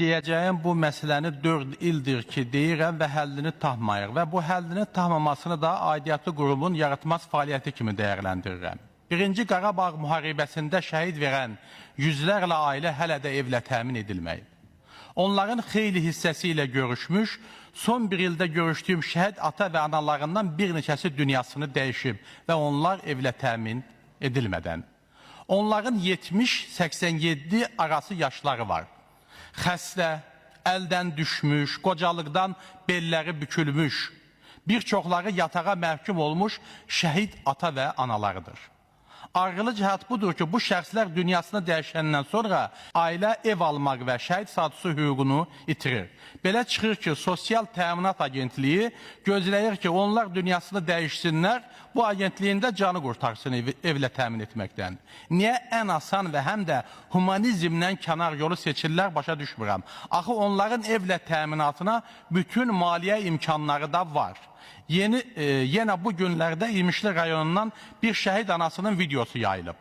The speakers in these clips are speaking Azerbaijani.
Deyəcəyim bu məsələni 4 ildir ki deyirəm və həllini tapmayıq və bu həllini tapmamasını da aidiyyatlı qurumun yaratmaz fəaliyyəti kimi dəyərləndirirəm. Birinci Qarabağ müharibəsində şəhid verən yüzlərlə ailə hələ də evlə təmin edilməyib. Onların xeyli hissəsi ilə görüşmüş, son bir ildə görüşdüyüm şəhid ata və analarından bir neçəsi dünyasını dəyişib və onlar evlə təmin edilmədən. Onların 70-87 arası yaşları var. Xəstə, əldən düşmüş, qocalıqdan belləri bükülmüş, bir çoxları yatağa məhkum olmuş şəhid ata və analarıdır. Ağrılı cəhət budur ki, bu şəxslər dünyasını dəyişəndən sonra ailə ev almaq və şəhid statusu hüququnu itirir. Belə çıxır ki, Sosial Təminat Agentliyi gözləyir ki, onlar dünyasını dəyişsinlər, bu agentliyin də canı qurtarsın evlə təmin etməkdən. Niyə ən asan və həm də humanizmdən kənar yolu seçirlər, başa düşmürəm. Axı onların evlə təminatına bütün maliyyə imkanları da var. Yenə bu günlərdə İmişli rayonundan bir şəhid anasının videosu yayılıb.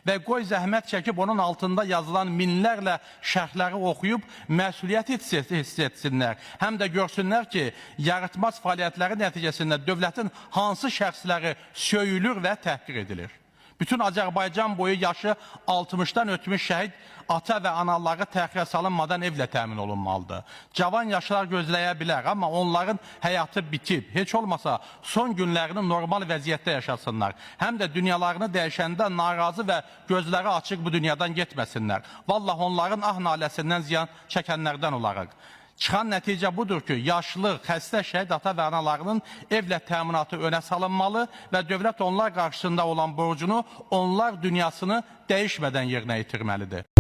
Və qoy zəhmət çəkib onun altında yazılan minlərlə şərhləri oxuyub məsuliyyət hiss etsinlər. Həm də görsünlər ki, yaratmaz fəaliyyətləri nəticəsində dövlətin hansı şəxsləri söyülür və təhqir edilir. Bütün Azərbaycan boyu yaşı 60-dan ötmüş şəhid ata və analarına təxirə salınmadan evlə təmin olunmalıdır. Cavan yaşlar gözləyə bilər, amma onların həyatı bitib. Heç olmasa son günlərini normal vəziyyətdə yaşasınlar. Həm də dünyalarını dəyişəndə narazı və gözləri açıq bu dünyadan getməsinlər. Vallahi onların naləsindən ziyan çəkənlərdən olaraq. Çıxan nəticə budur ki, yaşlı, xəstə şəhid ata və analarının evlə təminatı önə salınmalı və dövlət onlar qarşısında olan borcunu onlar dünyasını dəyişmədən yerinə yetirməlidir.